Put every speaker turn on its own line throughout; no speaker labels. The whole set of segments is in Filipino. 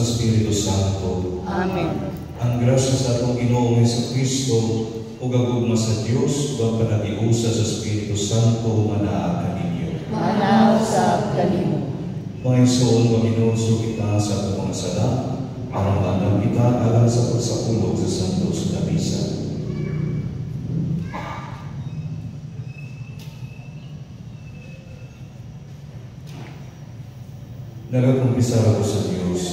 sa Espiritu Santo.
Amen.
Ang grasya sa atong Ginoong Jesucristo ug gagugma sa Dios ug ang panag-iusa sa Espiritu Santo manaa kaninyo.
Manaw sa kanimo.
Mga igsoon, maginulso kita sa atong mga sala, para maandam kita alang sa pagsakulog sa Santos na Misa. Nagakumpisar ako sa Diyos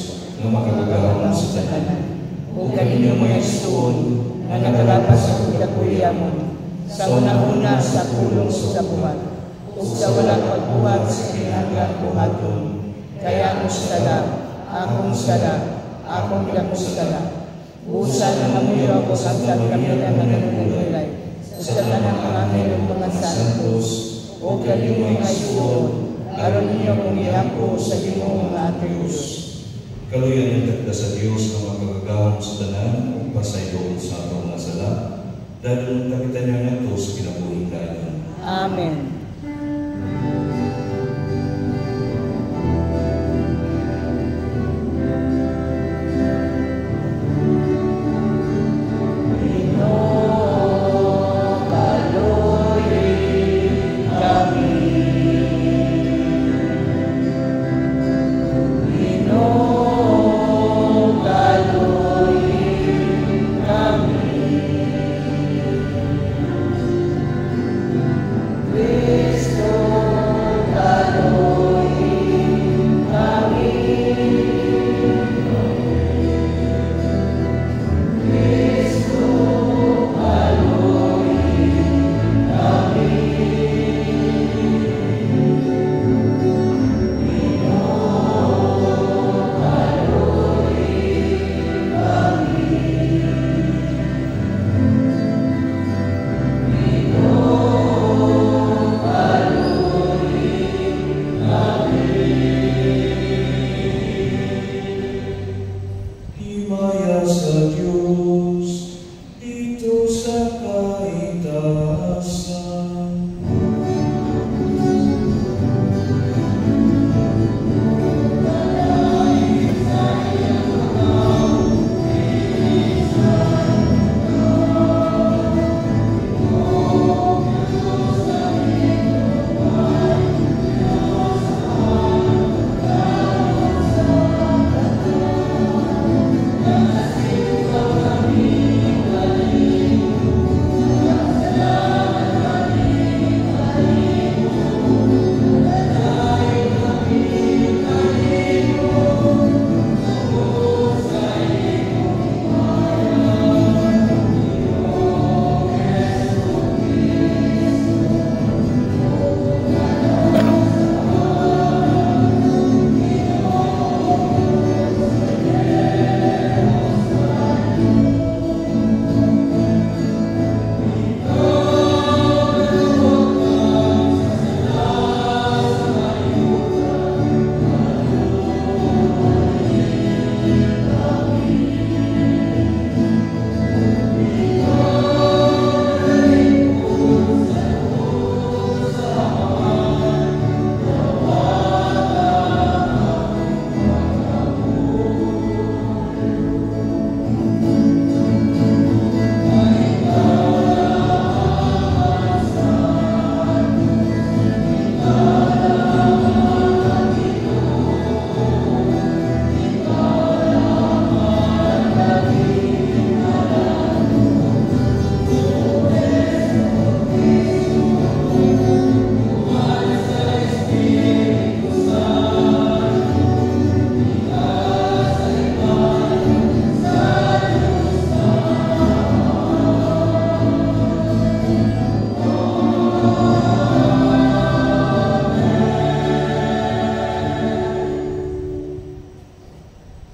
na makagagawang sa tanan.
O kaninyong mga igsoon nga nagalapas sa kudapuyamon, sa unang-una sa pulong sa buwan, o sa walang pagbuhat sa kinahanglan buhaton. Kaya akong sala. Busa na namuyo ako hanggang kami na nananulay, sa tanang mga anghel mga santos, o kaninyong mga igsoon, aron ninyo kong ihako sa Ginoong nga ating Diyos.
Kaluyan yung tagda sa Diyos na magagawang sa tanan o pasaydoon sa atong mga sala, dahil nung nakita niya nga ito sa kinabuhing kayan.
Amen.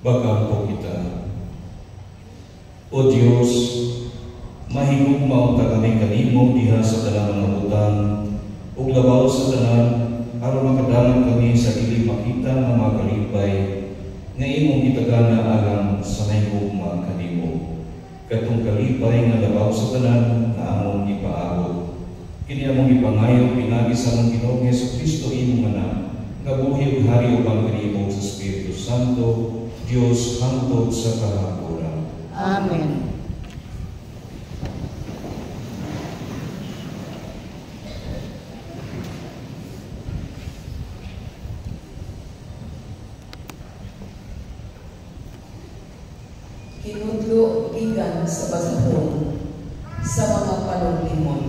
Bagampo kita. O Diyos, mahigugmaw ta kami kanimo diha sa tanan mga butang, ug labaw sa tanan, aron makadalan kami sa dili makita nga mga kalipay, nga imong gitagana alang sa mahigugma kanimo. Katong kalipay nga labaw sa tanan, nga among ipaabot. Kini among ipangayo pinagi sa among Ginoong Jesucristo imong anak, nga buhi ug hari ubang kanimo sa Espiritu Santo, Diyos hangtod sa kahapuran.
Amen.
Kinudlo gikan sa basahon sa mga panunlimon.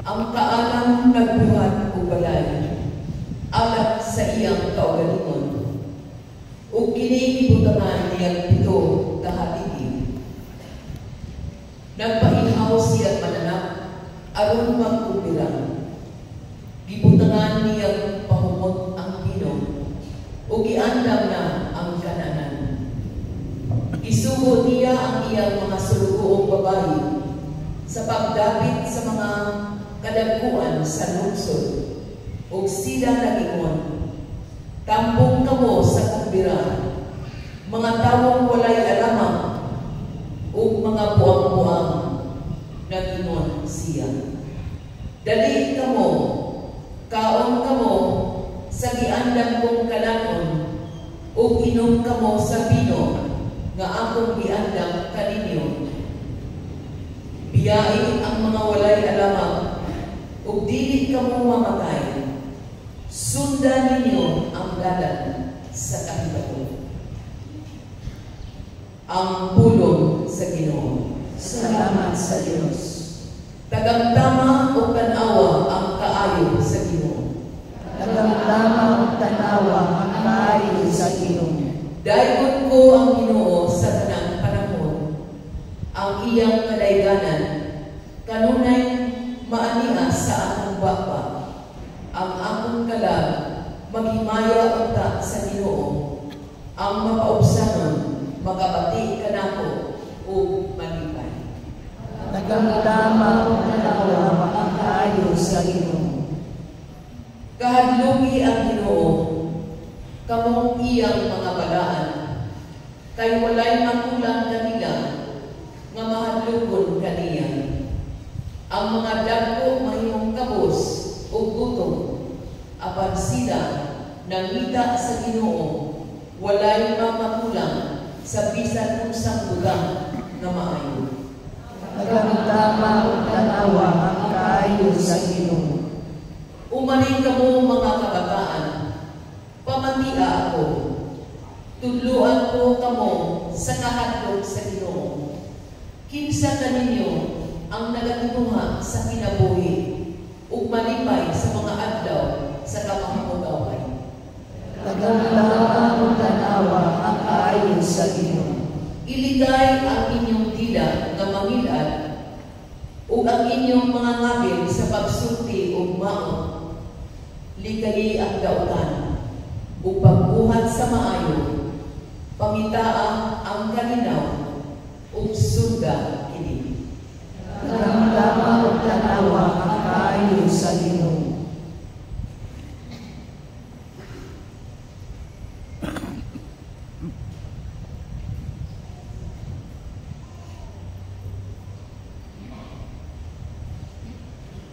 Ang kaalam nagbuhat o balay, alat sa iyang kaugalingon, o kinikibutangan niyang pito kahatidi. Nagpainhaw siya mananap, aron magkupirang. Gibutangan niyang pahumot ang pino, o giandam na ang kananan. Isugo niya ang iyang mga sulugoong babae sa pagdapit sa mga kadagkuan sa lungsod, ug sila nagingon, tambong kamo sa kumbira, mga tawong walay alamang, ug mga buang-buang, nagingon siya. Dali kamo, kaon kamo, sa giandam kong kalanon, ug inom kamo sa pino, nga akong giandam kaninyo. Biyain ang mga walay alamang, ug dili kamo mamatay. Sundan ninyo ang dalan sa kahibaton. Ang pulong sa Ginoo.
Salamat sa Diyos.
Tagamtama o tanawa ang kaayo sa Ginoo.
Tagamtama o tanawa ang kaayo sa Ginoo.
Dayon ko ang Ginoo sa tanang panahon, ang iyang kadayganan, kanunay maania sa akong baba, ang akong kalag, maghimaya unta sa Ginoo, ang mapaubsanon, makabati kanako, o malipay.
Tagamtama o tanawa ang kaayo sa Ginoo.
Kahadlugi ang Ginoo, kamong iyang mga balaan, kay walay makulang kanila, nga mahadlugon kaniya. Ang mga dagko mahimong kabos o gutom, apan sila nangita sa Ginoo, walay mamakulang sa bisan unsang bulang nga maayo.
Tagamtama o tanawa ang kaayo sa Ginoo.
Umaling kamo mga kabataan, pamatia ako, tudluan ko kamo sa kahadlok sa Ginoo. Kinsa kaninyo ang nagatinuha sa kinabuhi, ug malipay sa mga adlaw sa kamahamugaway.
Tagamtama o tanawa ang kaayo sa Ginoo.
Iligay ang inyong dila nga mangilad, ug ang inyong mga ngabil sa pagsulti ug maot. Ligayi ang dautan, ug pagbuhat sa maayo, pangitaa ang kalinaw, ug sunda kini.
Tagamtama o tanawa ang kaayo sa Ginoo.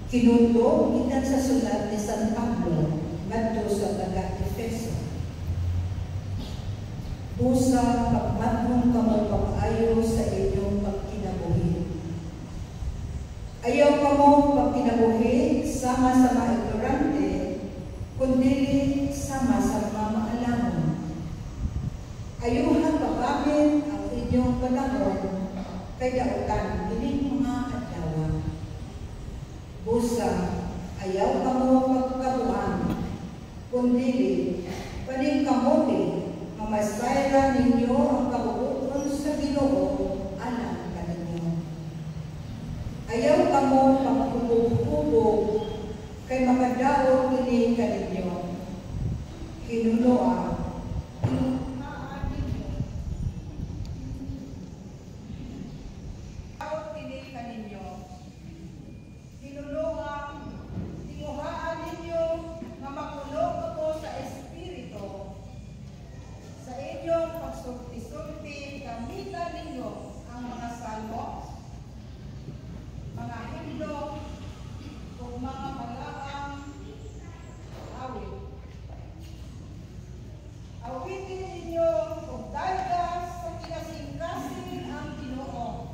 Kinudlo gikan sa sulat ni San Pablo ngadto sa taga-Efeso. Busa pagmatnong kamo pag-ayo sa inyong pagkinabuhi. Ayaw kamo pagkinabuhi sama sa mga ignorante, kundi sama sa mga maalamon. Ayuhan pag-amin ang inyong panahon kay dautan ining mga adlaw. Busa, ayaw kamo pagkabuan, kundi paning kamote, mamasbayra ninyo ang kabubuton sa Ginoo, anak kaninyo. Ayaw kamo pagkubog-kubog, kay makadaog ini kaninyo. Hinunoa, tinguhaan ninyo nga makulog ako sa Espiritu Awitin ninyo kung daydas sa kinasing-kasing ang Ginoo.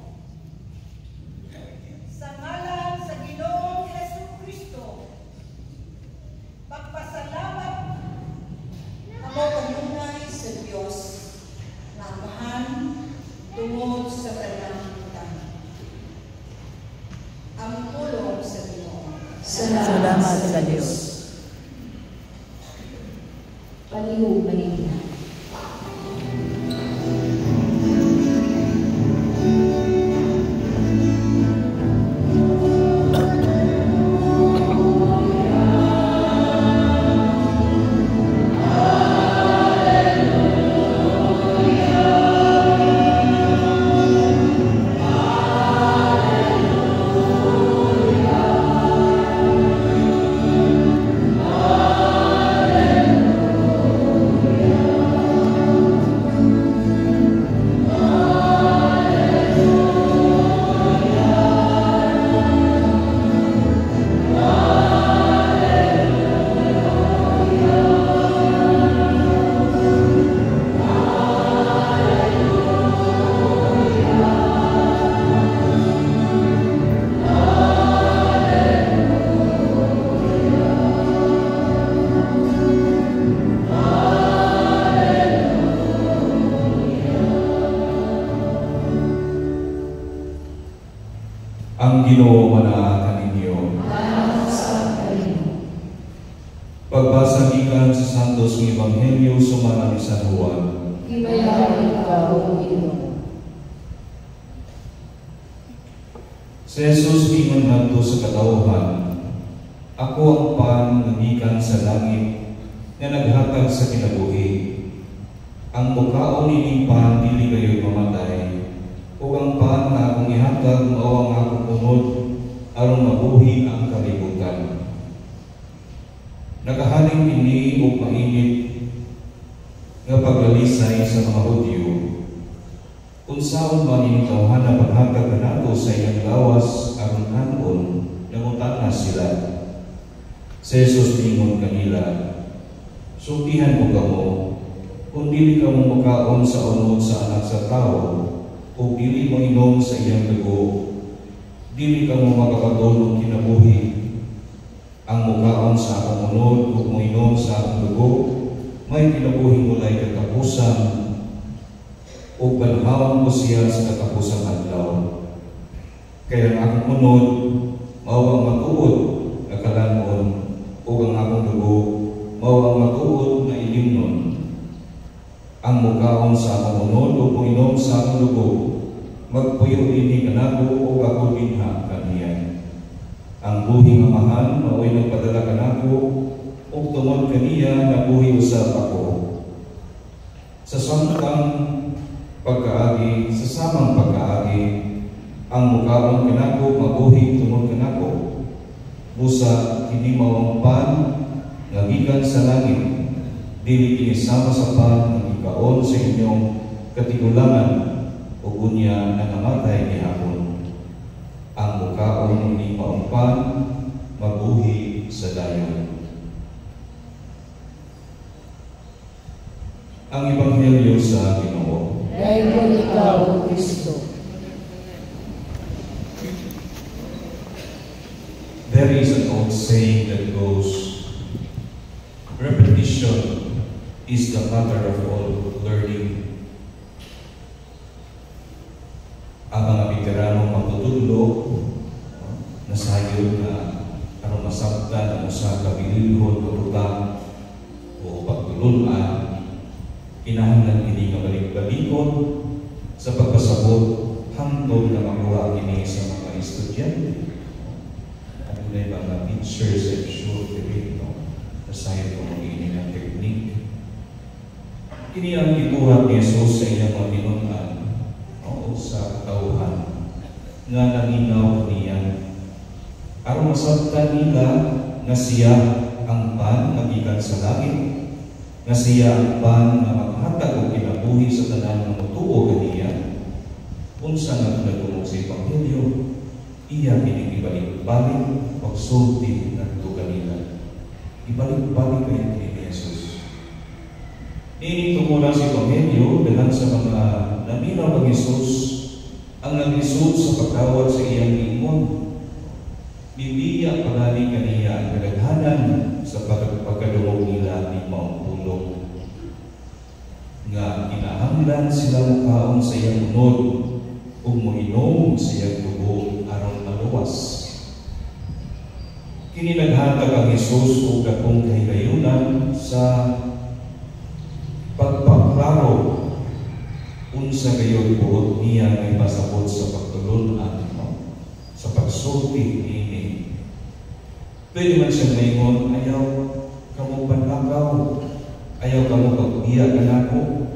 Sa ngalan sa Ginoong Jesucristo, pagpasalamat ako kanunay sa Diyos na Amahan tungod sa kalangitan. Ang tulong sa Ginoo.
Salamat sa Diyos.
Palihog maningin.
Ang Ginoo manaakan ninyo. Pagbasa gikan sa Santos ng Ebanghelyo sumala ni San Juan.
Himayaw ikaw, Ginoo.
Si Jesus ingon ngadto sa katawhan, ako ang pan nga gikan sa langit nga naghatag sa kinabuhi. Ang mukaon nining pan dili kayo mamatay. Ug ang pan nga akong ihatag mao ang akong unod aron mabuhi ang kalibutan. Nagahaling ini og mainit nga paglalisay sa mga Hudyo. Unsaon man ining tawhana paghatag kanato sa iyang lawas aron kanon nangutana sila. Si Jesus ingon kanila, sultihan mo kamo kung dili kamo makaon sa unod sa anak sa tao o dili mo inom sa iyang dugo, dili ka mo makakatulog kinabuhi. Ang mukaon sa akong unod o mo inom sa akong dugo, may kinabuhi mulay katapusan o banhawan ko siya sa katapusang adlaw. Kaya ang akong unod, mao ang matuod na kalanon o ang akong dugo, mao ang matuod na ilimnon. Ang mukaon sa akong unod o mo inom sa akong dugo, magpuyo ini kanako o ako dinha kaniya. Ang buhing amahan mao'y nagpadala kanako o tungod kaniya na buhi usab ako. Sa samang pagkaagi, sa samang pagkaagi, ang mukaon kanako mabuhi tungod kanako. Busa hindi mao ang pan nga gikan sa langit, dili kini sama sa pan nga gikaon sa inyong katigulangan o unya na namatay ni hapon. Ang mukaon hindi maumpan, mabuhi sa dayon. Ang Ebanghelyo sa Ginoo.
Dayon ikaw, Kristo.
There is an old saying that goes, repetition is the mother of all learning. Ang mga veteranong magtutudlo, nasayod na aron masabtan ang usa ka bililhon o butang o pagtulunan, kinahanglan kini nga balik-balikon sa pagpasabot hangtod na makuha kini sa mga estudyante. Ano na mga teachers and sure no? Nasayod ko mag-ini ng technique. Kini ang gibuhat ni Jesus sa iyang mga tinunan sa katauhan nga nanginaw niya. Aron masabtan nila nga siya ang pan nga gikan sa langit, nga siya ang pan nga maghatag og kinabuhi sa tanan nga motuo kaniya. Unsa nga nagtumong sa Ebanghelyo, iya kini ibalik-balik pagsulti ngadto kanila. Ibalik-balik kay ni Jesus. Ini tumula si Ebanghelyo dalang sa mga naminaw ng Hesus ang naglisod sa pagkawat sa iyang giingon. Bibiya palani kaniya ang kadaghanan sa pagkadungog nila ni maupulong. Nga kinahanglan sila mukaon sa iyang unod o muinom sa iyang dugo aron maluwas. Kini naghatag ang Hesus og dakong kahigayunan sa pagpaklaro unsa gayon buot niya may pasabot sa pagtulon-an sa pagsulti ini. Pwede man siya maingon, ayaw kamo panlakaw, ayaw kamo pagbiya kanako,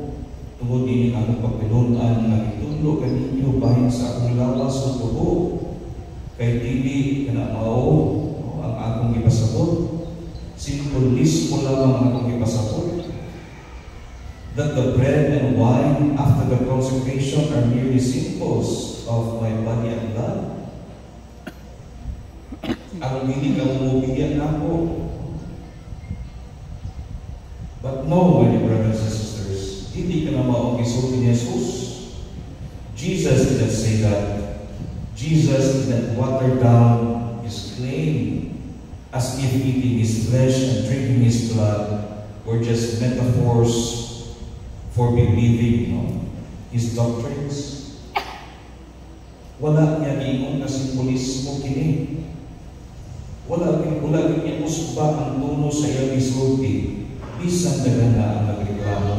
tungod ini akong pagtulon-an nga gitulo kaninyo bahin sa akong lawas o tubo, kay dili kana mao ang akong gipasabot, simbolismo lamang akong gipasabot. That the bread and wine after the consecration are merely symbols of my body and blood. Ang hindi ka umubiyan ako. But no, my dear brothers and sisters, hindi ka na maong isulti ni Jesus. Jesus didn't say that. Jesus didn't water down his claim as if eating his flesh and drinking his blood were just metaphors for believing his doctrines. Wala niya giingon na simbolismo kini. Wala niya usba ang tuno sa iyang isulti. Bisan dagana ang nagreklamo,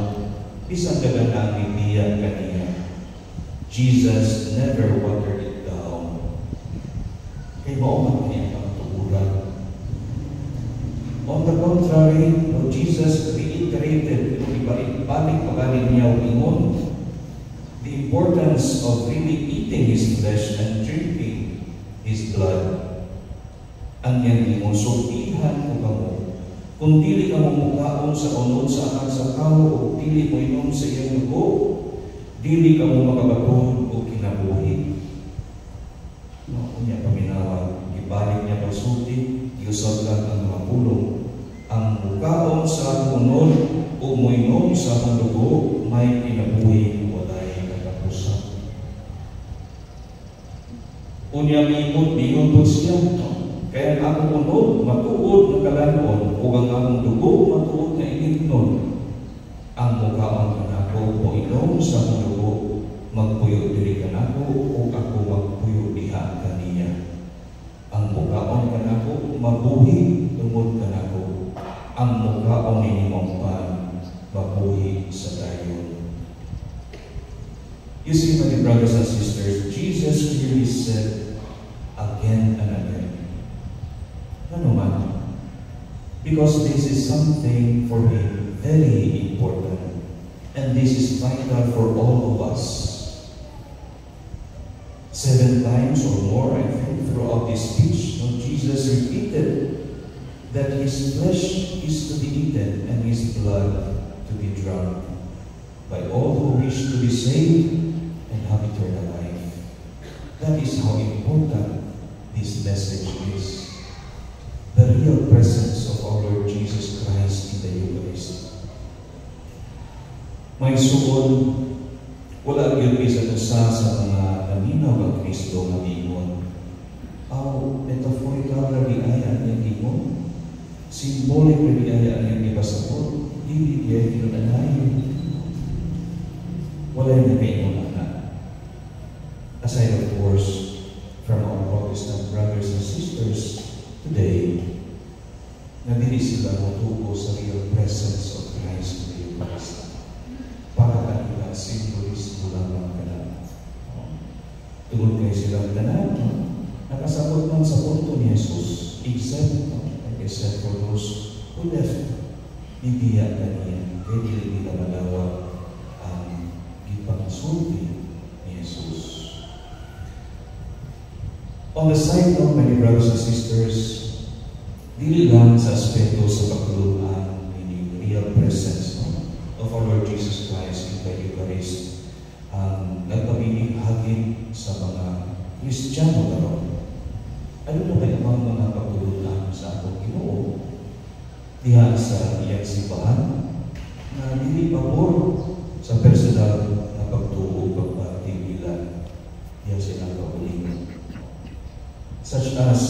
bisan dagana ang ibiya kaniya. Jesus never watered it down. Kay mao niya ang tuguran. On the contrary, Jesus reiterated, ibalik pagaling niya ingon, the importance of really eating his flesh and drinking his blood. Ang niyang ingon, sultihan ko kamo, kung dili ka mamukaon sa unod sa anak sa tao o dili mo inom sa iyang dugo, dili ka mo makabatod o kinabuhi. Niya paminawag, ibalik niya pagsulti, iusap lang ang mga pulong. Ang mukaon sa unod o moinom sa akong dugo may kinabuhi walay katapusan. Unya mingon po siya, kaya ang akong unod matuod na kalanon o ang akong dugo matuod na inignon. Ang mukaon kanako moinom sa akong dugo magpuyo diri kanako o ako magpuyo diha kaniya. Ang mukaon kanako mabuhi tungod kanako. Ang mukaon ni Mongpan mabuhi sa dayon. You see, my brothers and sisters, Jesus clearly said again and again, ano man, because this is something for him very important, and this is vital for all of us. 7 times or more, I think, throughout this speech, Jesus repeated that his flesh is to be eaten and his blood to be drunk by all who wish to be saved and have eternal life. That is how important this message is. The real presence of our Lord Jesus Christ in the Eucharist. May suon, wala yun bisan usa sa mga naminaw ang Kristo na ingon. Aw, metaphorical na biaya niyang ingon. Symbolic na biaya niyang ipasapot. Hindi niya kinunanayon. Wala yung nakaingon na. Aside of course, from our Protestant brothers and sisters today, na dili sila matuko sa real presence of Christ in the Eucharist. Para kanila, symbolismo lamang ka na. Tungod kayo silang tanan, nakasabot man sa punto ni Jesus, except for those who left, bibiya kaniya, kaya dili nila malawag ang ipangsulti ni Jesus. On the side of many brothers and sisters, dili lang sa aspeto sa pagtulungan ni real presence of our Lord Jesus Christ in the Eucharist ang nagpabilihagin sa mga Kristiyano karon. Ano na ba ang mga pagtulungan sa atong Ginoo diha sa iyang simbahan? na dili pabor sa personal na pagtuo pagbati nila diya sila kauliman. Such as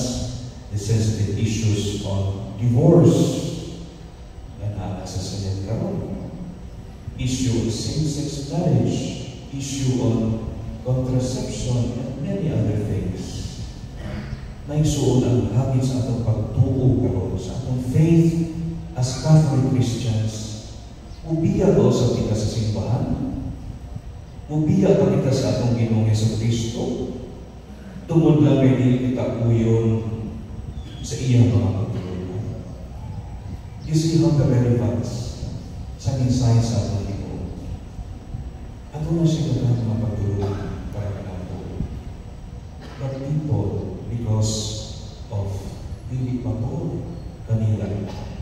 the sensitive issues on divorce na nasa Senate karon, issue on same-sex marriage, issue on contraception, and many other things. Naigsuon ang habit sa atong pagtuo karon sa atong faith as Catholic Christians. Ubiya ba sa kita sa simbahan? Ubiya ba kita sa atong Ginoong Jesucristo? Tungod lang ay dili kita uyon sa iyang mga pagtulungan. You see how the relevance sa mensahe sa atong Ginoo. Ato na siya na mga pagtulungan para kanato. But people, because of dili pabor kanila,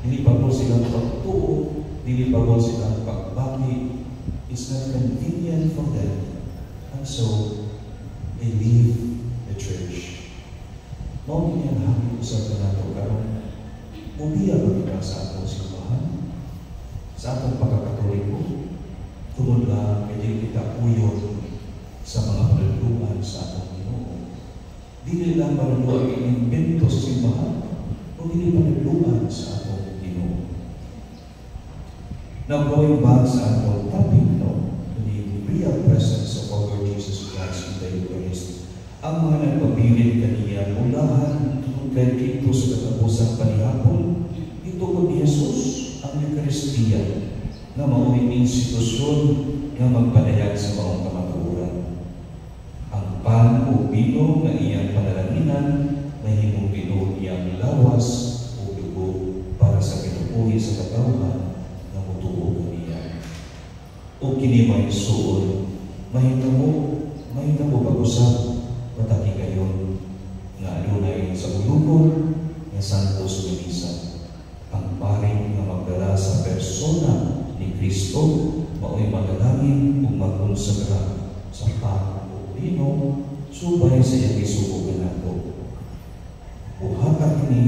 dili pabor silang pagtuo, dili pabor silang pagbati, it's not convenient for them, and so they leave the church. Mao kini ang hangin usab kanato karon. Ubiya ba kita sa atong simbahan, sa atong pagkakatoliko, tungod lang kay dili kita uyon sa mga panudluan sa atong Ginoo. Dili lang panudluan inimbento sa simbahan, o dili panudluan sa atong Ginoo. Now, going back sa atong topic, to the real presence of our Lord Jesus Christ in the Eucharist, ang mga nagpabilin kaniya ulahan tungkol kay Kristo sa katapusang panihapon, ito ko ni Jesus ang Eucharistia na maunang institusyon na magpanayag sa maong kamatuoran. Ang pan o bino na iyang panalanginan na himong Ginoo iyang lawas o dugo para sa kinabuhi sa katawhan na mutuo kaniya. O kini may suon, mahitamo pag-usap, pataki kayo na adunay sa ulukon ng Santos Misa. Ang paring na magdala sa persona ni Kristo, mao'y magalangin o magkonsagra sa pan o bino, subay sa iyang isubugan nato. Buhatan ni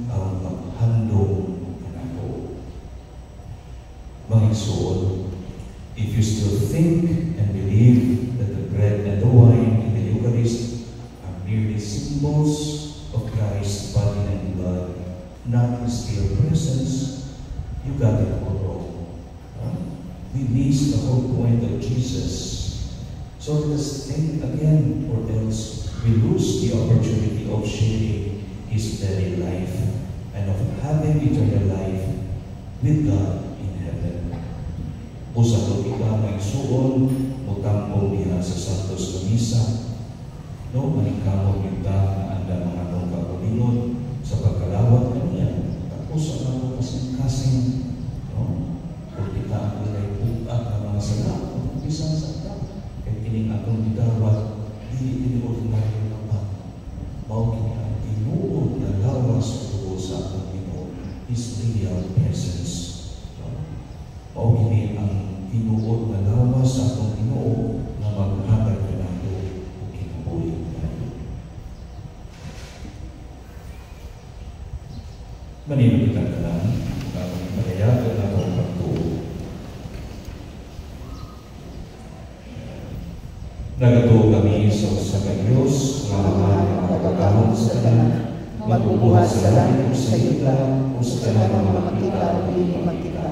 ang maghandong nato. Mga isuon, if you still think and believe that the bread and the wine in the Eucharist are merely symbols of Christ's body and blood, not His real presence, you got it all wrong. We miss the whole point of Jesus. So let us think again, or else we lose the opportunity of sharing His very life and of having eternal life with God in heaven. Usa ko kita may suon, mutampong diha sa Santos Misa. No, manikamo kita na anda mga atong kapulingon sa pagkalawat kaniya. Tapos ang ako kasing-kasing, no? Kung kita ang ilay bukat na mga sala, kung isang sakta, kaya kining atong gitawat, hindi ordinaryo na pa. Mao kini ang tinuod na lawas o tubo sa atong Ginoo, His real presence. Mao kini ang tinuod na lawas sa atong Ginoo na maghatag kanato o kinabuhi tayo. Manino kita kanan, kung panayagan na itong pagtuo. Nagatuo kami sa Diyos, nga mahal ang pagkakahon sa tanan, magbubuhat sa langit sa yuta, o sa tanan ng mga makita o hindi makita.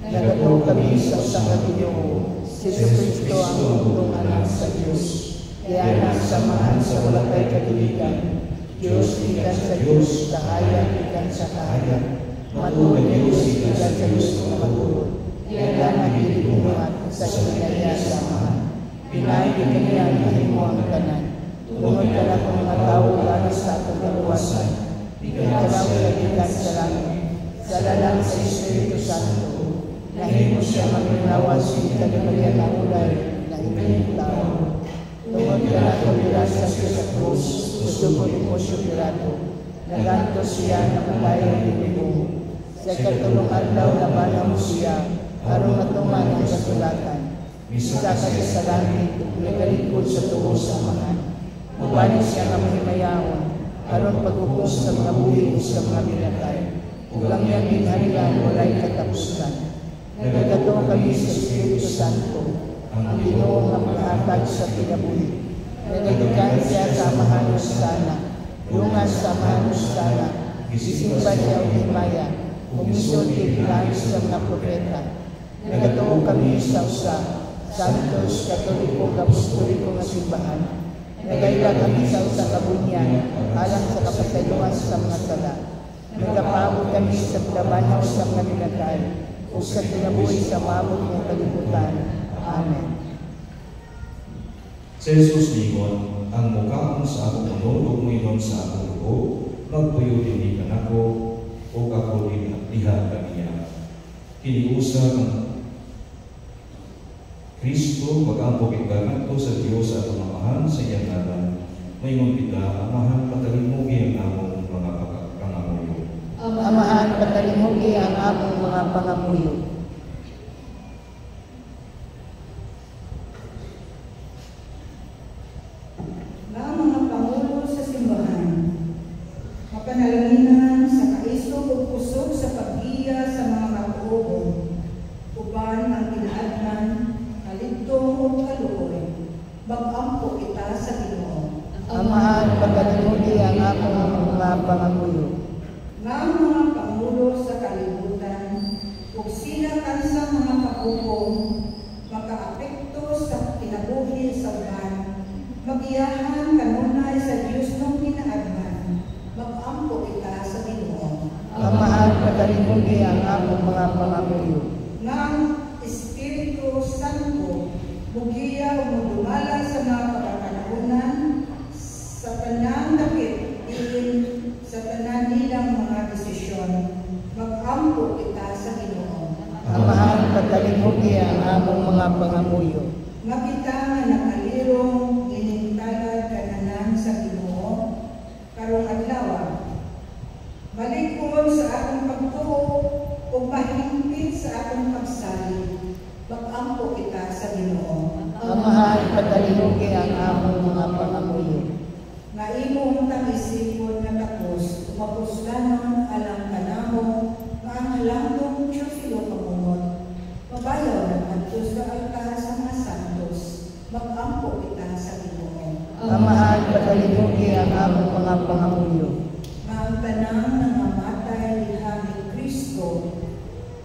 Nagatuo kami sa usang Ginoo, si Jesucristo ang utong anak sa Diyos, kaya nasamahan sa walang kay katuligan, Diyos ikan sa Diyos, kahayag ikan sa kahayag, matulog Diyos ikan sa Diyos na matulog, kaya nagilibuhat sa sinaya samahan. Pinay din kaniya ang himo ang kanan. Tungod ka na kung mga tao lalas sa atong kaluwasan. Ikalaw sa ikan sa langit. Sa lalang sa Espiritu Santo. Nahimo siya maglawas si Kadagalian na ulay na ikinig tao. Tungod ka na kung nilasas siya sa krus. Gusto ko ni Posyo Pilato. Naganto siya na matayang dinibong. Sa katulungan daw na banaw siya. Harong natuman ang kasulatan. Isa ka sa langit, nagalikod sa tuo sa mga. Mabalik siya nga mahimayawon, aron paghukom sa mga buhi sa mga binatay. Ulang yan binharian, walay katapusan.
Nagadato kami sa Espiritu Santo, ang Ginoo nga maghatag sa kinabuhi. Nagagkansya sa mahanos sana, lungas sa mahanos sana, isimba niya o himaya, umisulti bilang sa mga propeta. Nagadato kami sa usa, Santos, Katoliko, Apostoliko nga simbahan. Nagaila kami sa usa ka bunyan, alang sa kapasayloan sa mga sala. Nagapagod kami sa pagabanaw sa mga binatay, o sa kinabuhi sa maabot ng kalibutan. Amen.
Si Jesus ningon, ang mukhaon sa akong unod o muinon sa akong dugo, magpuyo din ka nako, o ako din diha kaniya. Kiniusa ng Kristo, mag-ampok ikaganto sa Diyos at Amahan sa iyang ngalan. Mayroon kita, Amahan, patalimugi ang among mga pangamuyo.
Amahan, patalimugi ang among mga pangamuyo.
Nga mga pangulo sa simbahan, mapanalanginan sa kaisog o kusog sa pag-iya sa mga mag-uubong, uban ang kinaadman, kalintong o kaluoy, mag-ampo kita sa Ginoo.
Amahan, patalimugi ang among mga pangamuyo.
Nga mga pangulo sa kalibutan, ug sila kansa mga kaupong, makaapekto sa kinabuhi sa uban, magiyahan kanunay sa Diyos ng kinaadman, mag-ampo kita sa Ginoo.
Amahan, patalimugi ang among mga pangamuyo.
Nga ang Espiritu Santo, mugiya o mudumala sa mga pagkakanahunan, sa tanang dakit, diin sa tanan nilang mga desisyon, mag-ampo kita sa Ginoo.
Amahan, patalimugi ang among mga pangamuyo.
Nga kita nga nakalirong inintagad kananan sa Ginoo, karong adlaw, malikod sa akong pagtuo o mahimpit sa akong pagsalig, mag-ampo kita sa Ginoo.
Amahan, patalimugi ang among mga pangamuyo.
Nga imong tag-isipon nga tapos, mapuslanon alang kanamo, nga ang halandong Diyosilo pamungot, mabayaw ng adtos sa altar sa mga santos, mag-ampo kita sa Ginoo.
Amahan, patalimugi ang among mga pangamuyo.
Nga ang tanang nangamatay diha ni Kristo,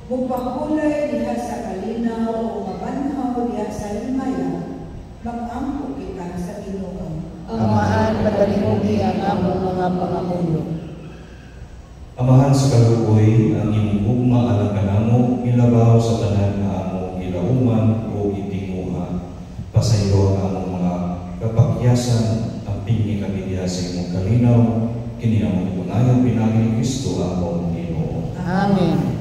mupahulay diha sa kalinaw o mabanhaw diha sa himaya, mag-ampo kita sa Ginoo.
Amahan, patalimugi ang among mga pangamuyo.
Amahan sa kaluoy, ang imong hugma alang kanamo, ilabaw sa tanan nga among ilauman o itinguha. Pasaylo ang among mga kapakyasan, ang pingi kami diha sa imong kalinaw, kini among ipunayan pinagi ni Kristo among Ginoo.
Amen.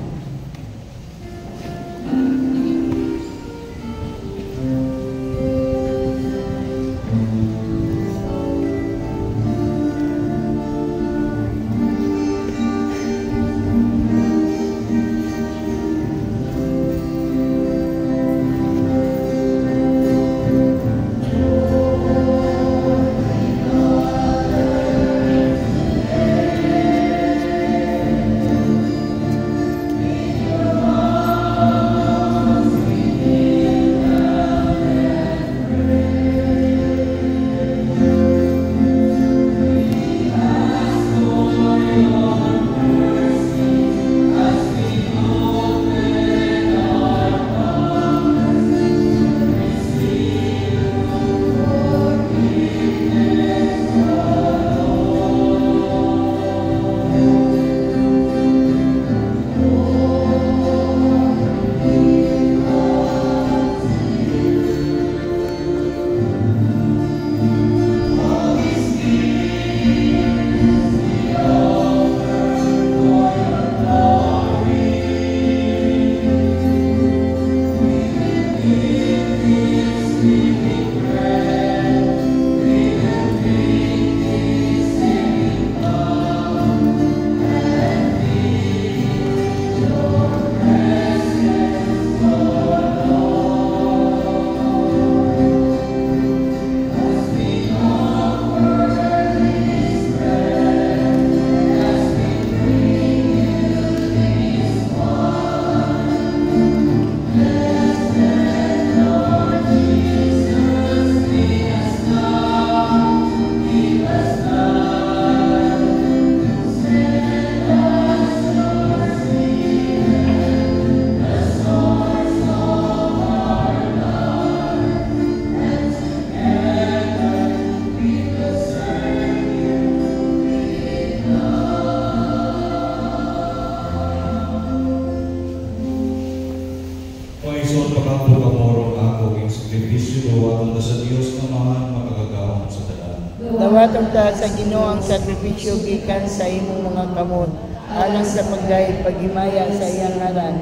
Buhaton ta sa Ginoo ang sakripisyo gikan sa imong mga kamot, alang sa pagdahig paghimaya sa iyang ngaran,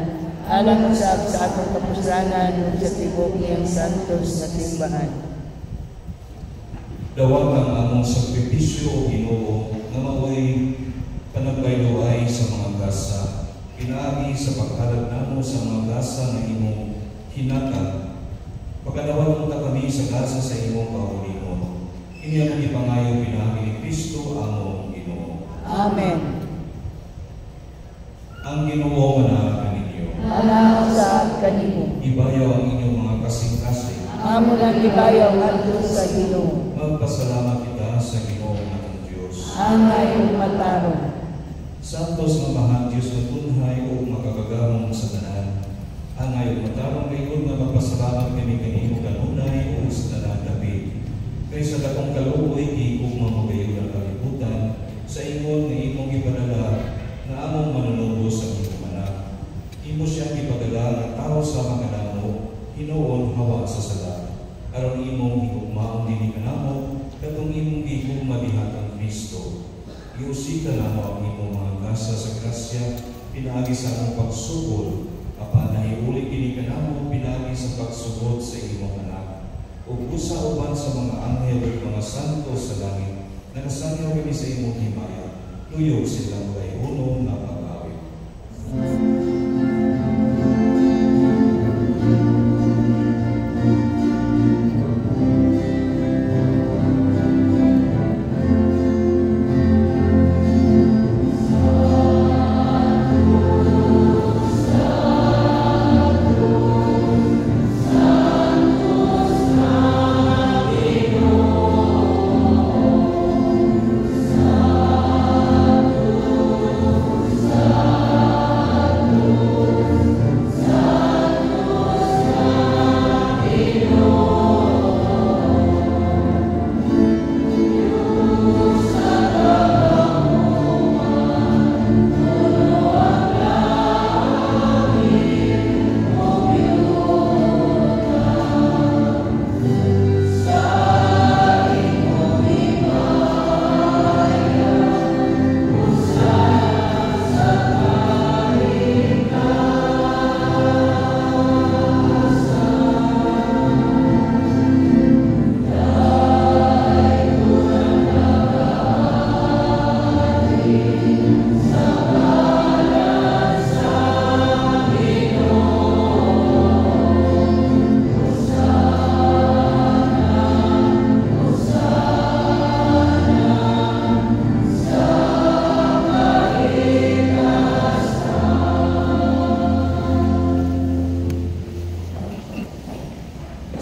alang usab sa atong kapusranan ug sa tibok niyang santos na simbahan.
Dawat ang among sakripisyo o Ginoo nga maoy panagbayloay sa mga gasa, pinaagi sa paghalad namo sa mga gasa na imong hinatag. Pagkadawat ta kami sa gasa sa imong kaulinon. Ini ang ipangayo pinaagi ni Kristo among Ginoo.
Amen.
Ang Ginoo manaag kaninyo.
Manaag sa kanimo.
Ibayaw ang inyong mga kasing-kasing.
Amo lang ibayaw ngadto sa Ginoo.
Magpasalamat kita sa Ginoo natong Dios.
Angay ug matarong.
Santos nga mahal Diyos na tunhay o makagagamong sa tanan. Angay ug matarong kayon nga magpasalamat kami kanimo kanunay o sa tanan dapit. Kay sa dakong kaluoy giig mamabayo ng kalibutan sa ingon nga imong ipadala na among manunubos sa imong anak. Imo siyang ipadala nga tao sa makanamo, hinuon hawa sa sala. Aron imong higugmaon dinhi kanamo, katong imong gihugma diha kang Kristo. Iusika namo ang imong mga gasa sa grasya, pinaagi sa among pagsugod, apan nahiuli kini kanamo pinaagi sa pagsugod sa imong anak. Ug usa uban sa mga anghel ug mga santo sa langit, nagasanyaw kami sa imong himaya, tuyok silang gayunon na pag-awit.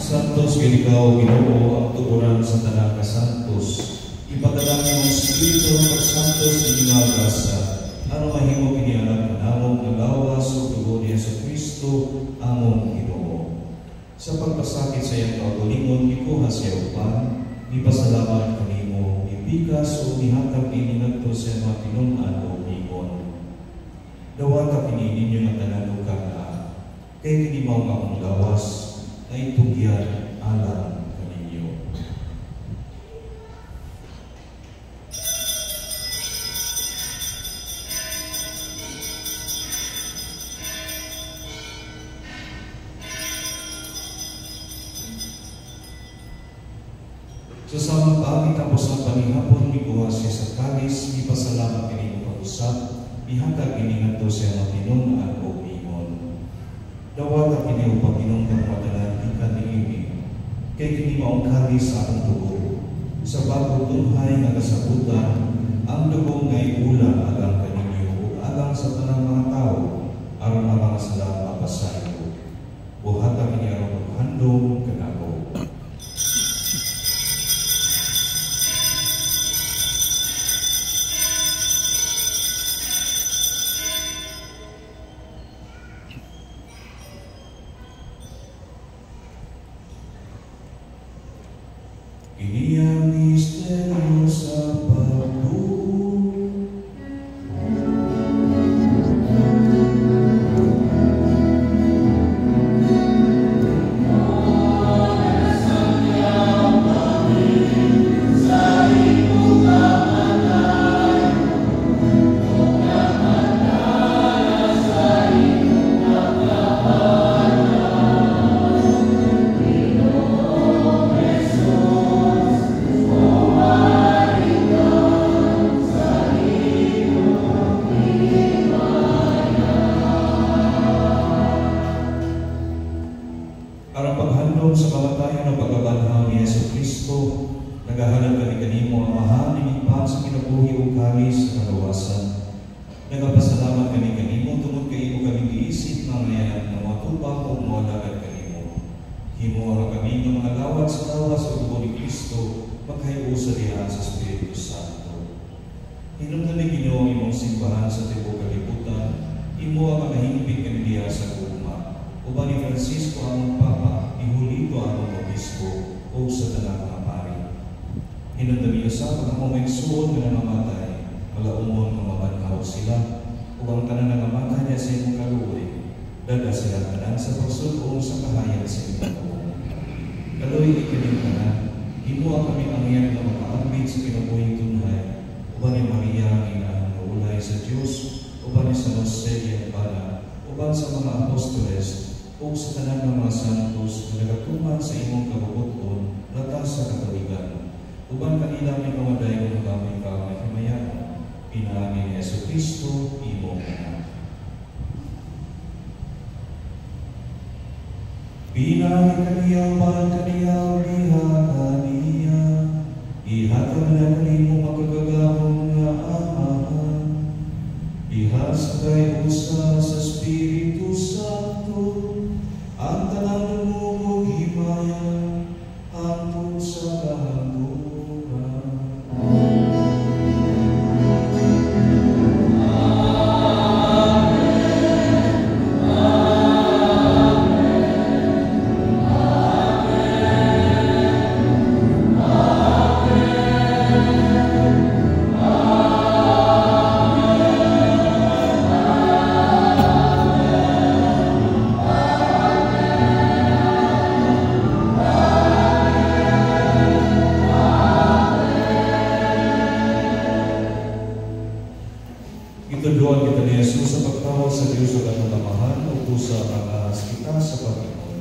Santos ikaw Ginoo ang tuguran sa tanang kasantos. Ipadala ang Espiritu ng Santos sa grasya, aron mahimo kini anak namong nagawas ug tugon ni Kristo among Ginoo. Sa pagpasakit sa iyang kaugalingon ikuha siya upan, ipasalamat kanimo, ibigas o ihatag kini ngadto sa mga tinun-an o ingon. Dawata kini ninyo nga tanan ug kana, kay kini mao akong gawas ay tugyan alam kaninyo. Sa samang paagi tapos ang panihapon, mikuha siya sa kalis, ipasalamat kaninyo pag-usap, ihatag kini ngadto sa mga tinun-an o ingon. Dawata kini upang inungkang madalan ikan ni ini, kay kini maong kalis sa akong dugo. Sa bagong tunhay nga kasabutan, ang dugo ngay ulang alang kaninyo, alang sa tanang mga tao, aron ang mga salang mapasayo. Buhata kini aron maghandong kanako. Ini ang misteryo sa pagbuhay. Sa iyo Handom sa kamatayon ng pagkabanhaw ni Yesu Kristo, nagahanap kami kanimo ang mahal nimipan sa kinabuhi o kalis sa kalawasan. Nagapasalamat kami kanimo tungod kay imo kami giisip nga ngayon na matupang o mawalagad kanimo. Himuha kami ng mga lawat sa lawas o dugo ni Kristo, magkahiusa diyan sa Espiritu Santo. Hinumdumi Ginoo ang imong simbahan sa tibuok kalibutan, imo ang manahimpit kami diya sa gugma. Uban ni Francisco ang Papa, ihulito ang obispo o sa tanang mga pari. Hinumdumi usab ang mga igsoon nga namamatay, malaumon nga mabanhaw sila, ubang tanan nga namatay niya sa imong kaluoy, daga sila tanan sa pagsulong sa kahayag sa imong kaluoy. Kaluoy ikining tanan, imo ang kami angyan na makaambit sa kinabuhing tunhay, uban ni Maria ang inahan nga ulay sa Diyos, uban ni San Jose ang bana, uban sa mga apostoles, o sa tanan ng mga santos na nagatuman sa imong kabubuton, latas sa katolikan. Uban kanila may kamaday ng magamay ka may himayan, pinangin ni Yesu Kristo, imong anak. Pinangin kaniya, mahal kaniya, liha kaniya, ihatag na kanimo magkagagahon nga amahan, ihasagay usa sa Espiritu Santo, ang tanang lumubog himayan, hangtod sa kahangturan. Ituduan kita ni Jesus sa pagtawag sa Diyos sa kanunamahan o pusa ang ahas kita sa Panginoon.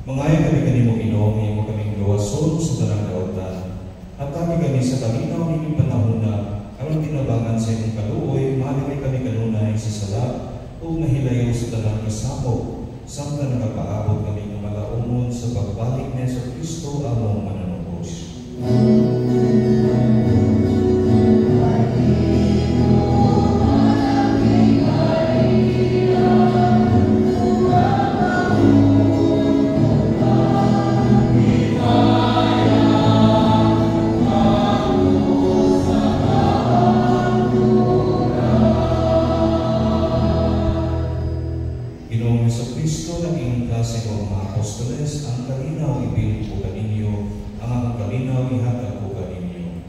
Mangayon kami kanimo Ginoo, imo kaming gawason sa tanang daotan. At kami sa kalinaw ni panahona, aron tinabangan sa imong kaluoy, mahalin kami kanunay sa sala, o nahilayo sa tanang kasamo, samtang nakapaabot kami ng malaumon sa pagbalik ni Yesu Kristo among mananubos. Ginoong Jesucristo, naging klase ko mga apostoles, ang kalinaw ibilin ko kaninyo, ang akong kalinaw ihatag ko kaninyo.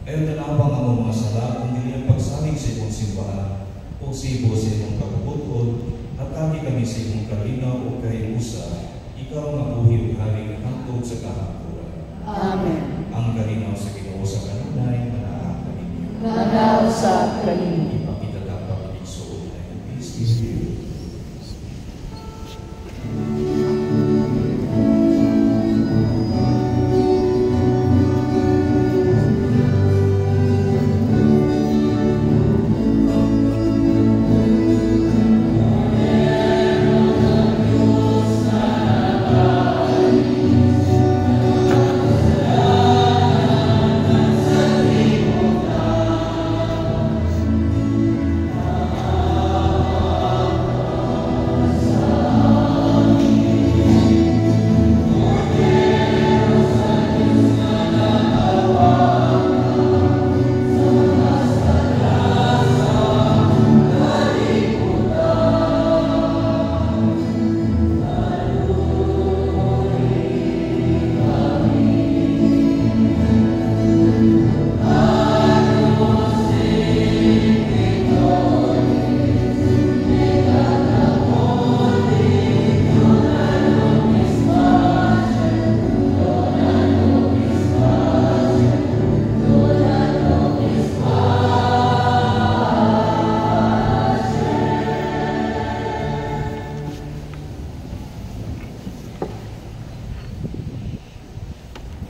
Ayaw tanapang ang mga sala, kung hindi ang pagsalig sa imong simbahan, o sibo sa imong pagpuputol, at kami sa imong kalinaw o kahiusa, ikaw ang mabuhi o hari hangtod sa kahangturan.
Amen.
Ang kalinaw sa Ginoo sa kanunay, manaang kaninyo.
Nanaw sa kanino.
Ipakita ka pag-igsoon ay ang peace. Espiritu.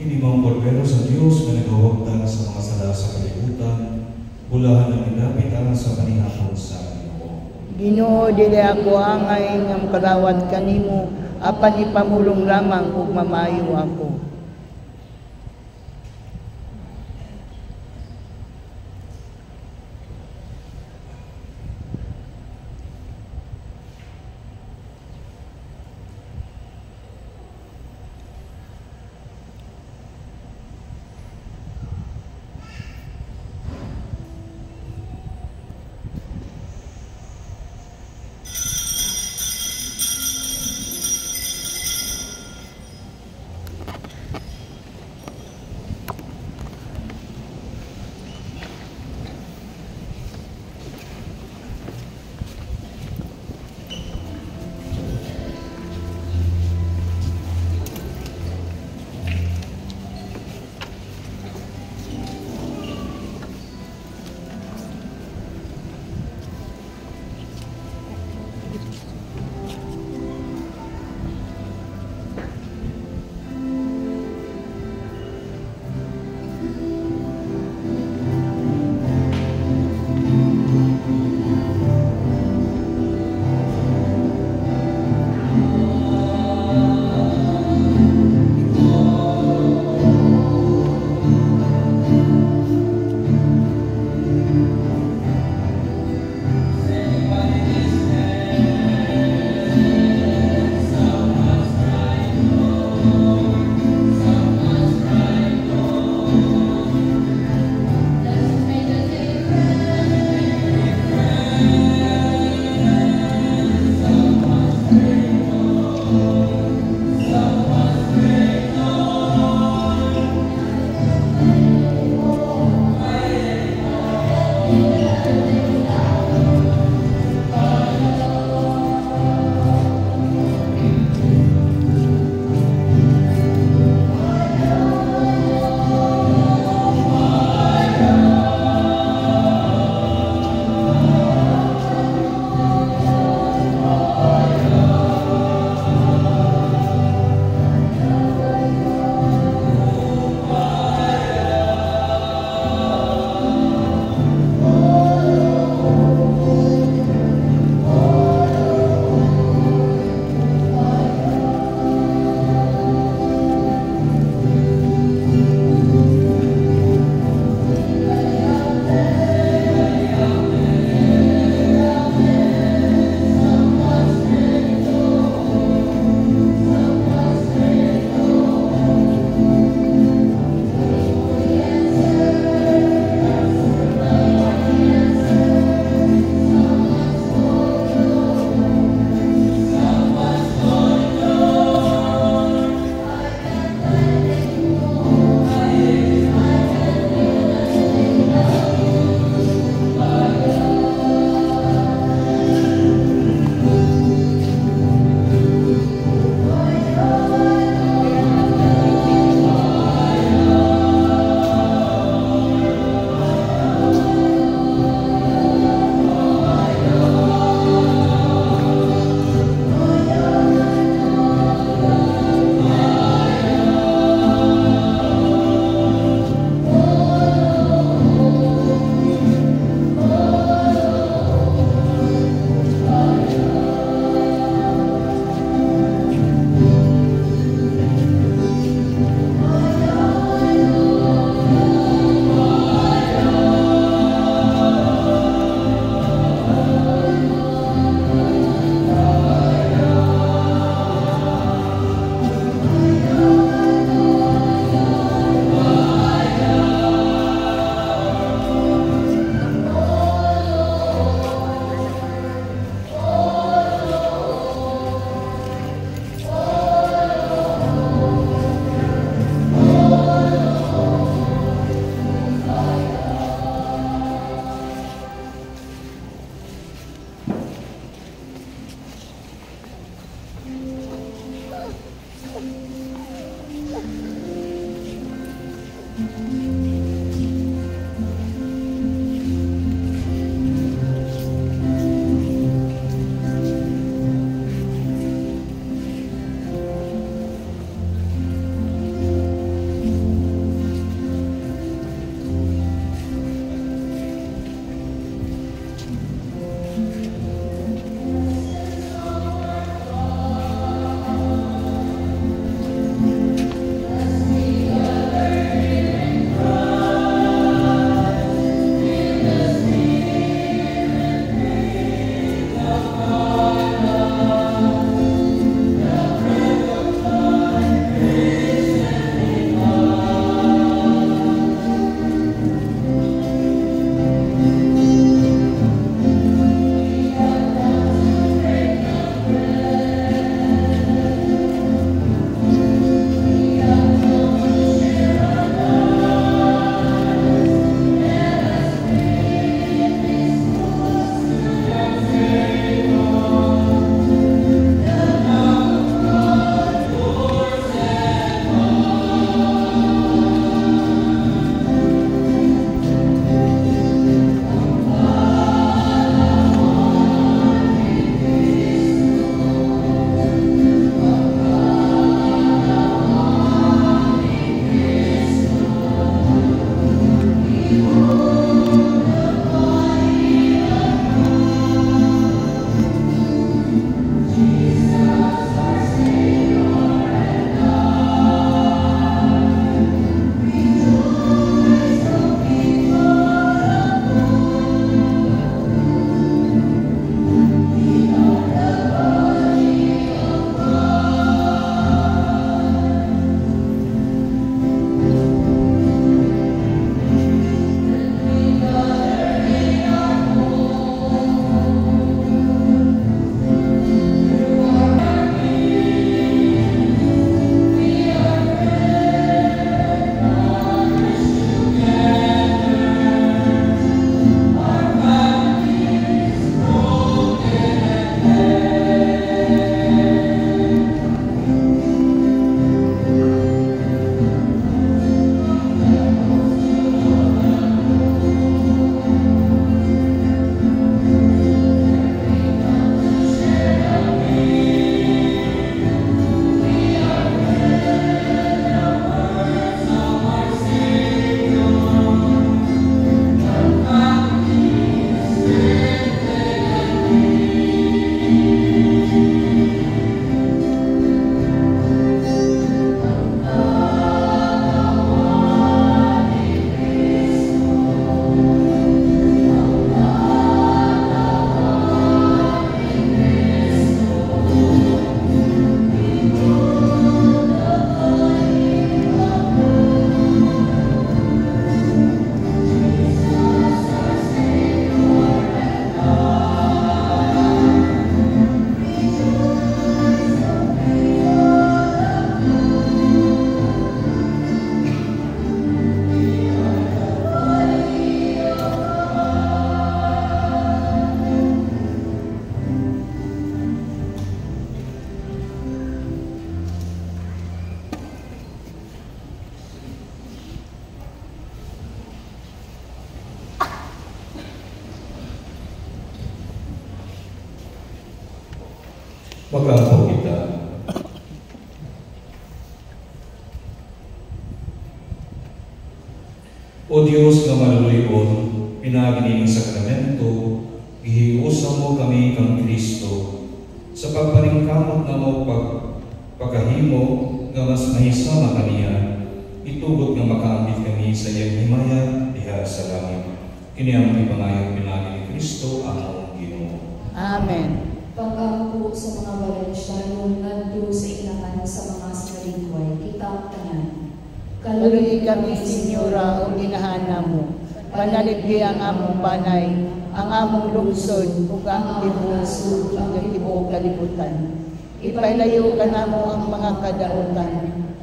Inimang Kordero sa Diyos na nagawagtan sa mga sala sa kalibutan, bulahan ng ilapit alang sa kanihapon sa Ginoo.
Ginoo, dili ako angay nga karawat kanimo, apan ipamulong lamang ug mamayo ako.
Mag-ampo kita. O Diyos nga maluluyon, pinaginining sakramento, gihiusa mo kami kang Kristo, sa pagpaningkamot na mo pagkahimo nga mas mahisama kaniya, itugod nga makaambit kami sa iyang himaya diha sa langit. Kini ang ipangayon pinagi ni Kristo ang Ginoo.
Amen.
Pag-ampo sa mga Valenciano ngadto sa ilahan sa mga sinalingway, kita tanan.
Kaluli kami, Senyora, o ginahana mo. Panaligdi ang among panay, ang among lungsod, ug ang tibuok ang tibuok kalibutan. Ipailayo ka namo ang mga kadautan,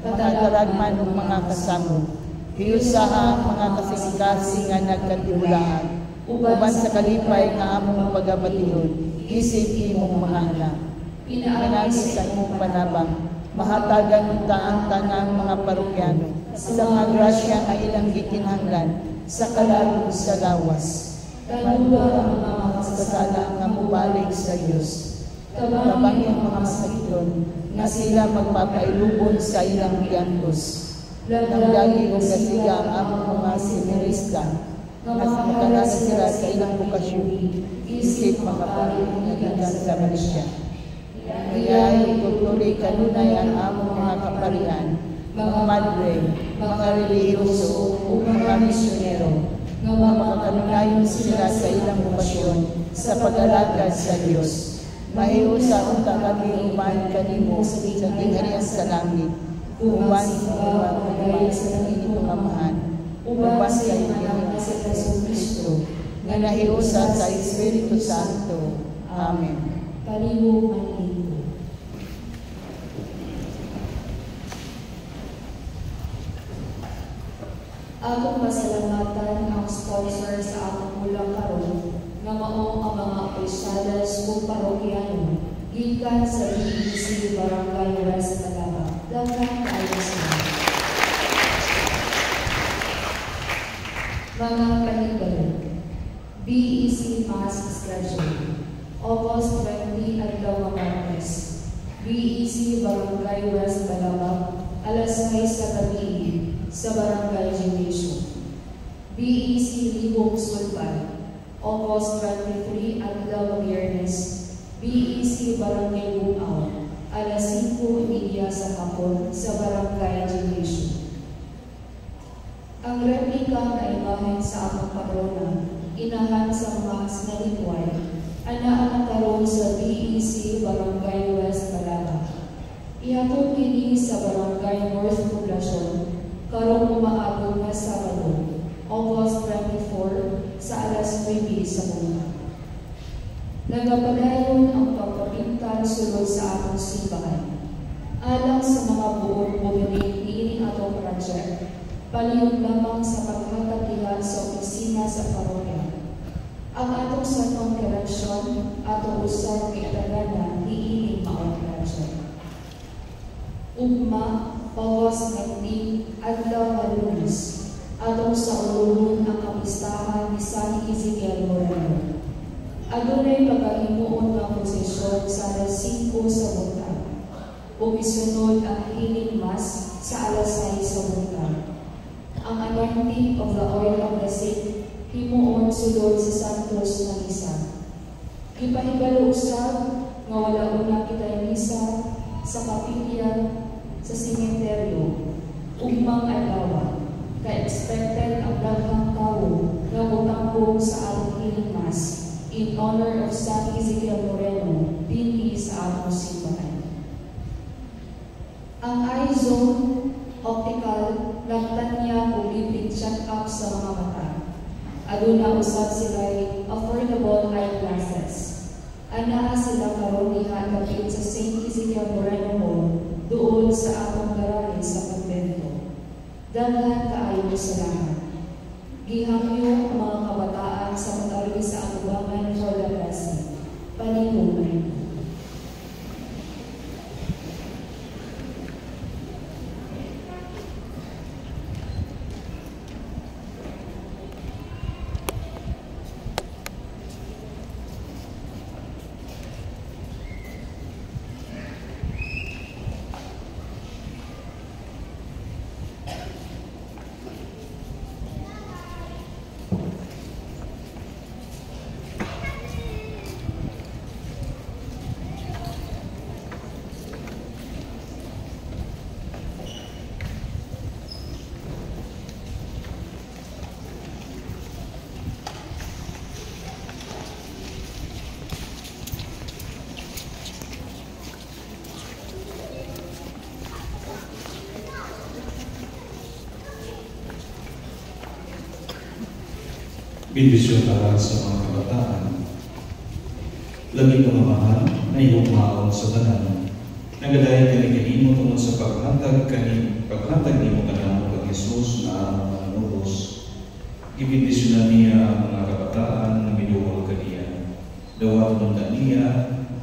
patagaragman ug mga kasamo. Hiusaha ang mga kasing-kasing nga nagkatibulaan, uban sa kalipay nga among pagabatihon, isip imong mga anak. Pinaagi sa imong panabang, mahatagan ta ang tanang mga parokyano, sa mga grasya nga ilang gikinahanglan, sa kalalong sa lawas. Kanuga ang mga makasasala nga mubalik sa Diyos. Tabang ang mga masakiton, nga sila magpapailubon sa ilang tiyantos. Nagdagi o kasiga ang among mga seminarista, nga makamala sila sa ilang bukasyon, isip makapalik nga gikan sa Malaysia. Kaya itutuloy kanunay ang among mga kaparian, mga madre, mga relihiyoso o mga misyonero, nga makakanunayon sila sa ilang bukasyon sa pag-alagad sa Diyos. Mahiusa unta kami uman kanimo sa gingharian sa langit, uban sa mga pagaya sa nangitong amahan, uban sa iyong sa Kristo, nga nahiusa sa Espiritu Santo. Amen.
Paliwo manito. Atong pasalamatan ang sponsor sa atong ulang karon nga mao ang mga opisyalis ug parokyano gikan sa BEC Barangay West Talaba. Daghang kaayo sila. Mga panigalo, BEC Mass Schedule, August 20 adlaw Martes, BEC Barangay West Talaba, alas 6 sa gabi sa Barangay Gymnasium. BEC Libong Sulban, August 23 adlaw Biyernes, BEC Barangay Buaw, alas 5:30 sa hapon sa Barangay Gymnasium. Ang replika na imahen sa atong patrona, inahan sa mga sinalingway, ana karon sa BEC Barangay West Talaba. Ihatod kini sa Barangay North Poblacion karong umaabot na Sabado, August 24 sa alas 9 sa buwan. Nagapadayon ang pagpapintan sulod sa atong simbahan. Alang sa mga buong buminig niining atong project, palihog lamang sa paghatag sa opisina sa parokya. Ang atong sanong koreksyon atong usab kay tagana niining maong project. Ugma, August 19, adlaw Lunes, atong sa ululon ang kapistahan ni San Ezekiel Moreno. Adunay pagkahimuon nga prosesyon sa alas 5 sa buntag, ug isunod ang healing mass sa alas 6 sa buntag. Ang anointing of the oil of the sick himuon sulod sa Santos na misa. Ipahibalo usab nga wala una kitay misa sa kapilya sa sementeryo, ugmang adlaw, kay expected ang daghang tawo nga motambong sa atong healing mass in honor of San Ezekiel Moreno dinhi sa atong simbahan. Ang eye zone optical nagtanya o libreng check-up sa mga mata. Aduna usab sila affordable eyeglasses. Anaa sila karon diha kapit sa St. Ezekiel Moreno Mall doon sa atong garahe sa kumbento. Daghan kaayo sa lahat. Gihangyo ang mga kabataan sa mag-ari sa atubangan for the blessing. Paningumay.
Bendisyon para sa mga kabataan. Lagi ko mahal na iyong maon sa tanan. Nagadayon kami kanimo tungod sa paghatag nimo kanamo kang Jesus na among manunubos. Ibindisyonan niya ang mga kabataan na miluhol kaniya. Dawat nundan niya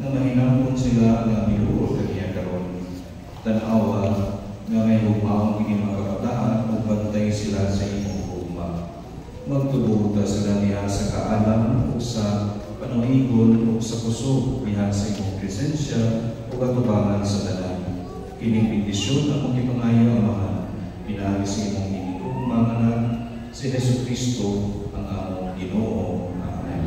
na mahinampon sila nga miluhol kaniya karon. Tanawa nga may humaong kini mga kabataan ug bantay sila sa imong hugma. Magtubuta sila niya sa kaalam o sa panuigon o sa puso niya sa imong presensya o katubangan sa tanan. Kining bendisyon ang mong ipangayo Amahan, pinagi sa imong ginigong mga anak, si Jesucristo ang among Ginoo. Amen.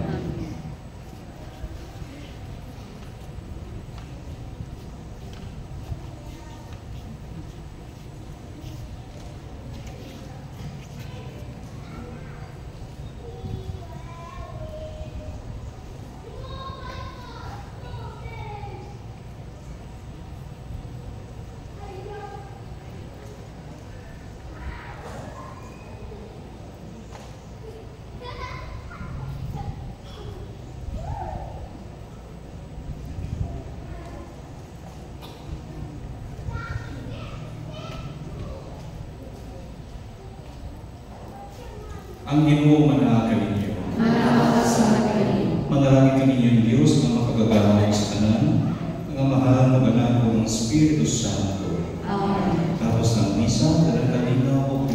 Ang Ginoo manaa kaninyo. Manalangin kaninyo Diyos nga makagagamay sa tanan, nga mahal na banal ng Espiritu Santo. Amen. Tapos ng misa, dalang kanina o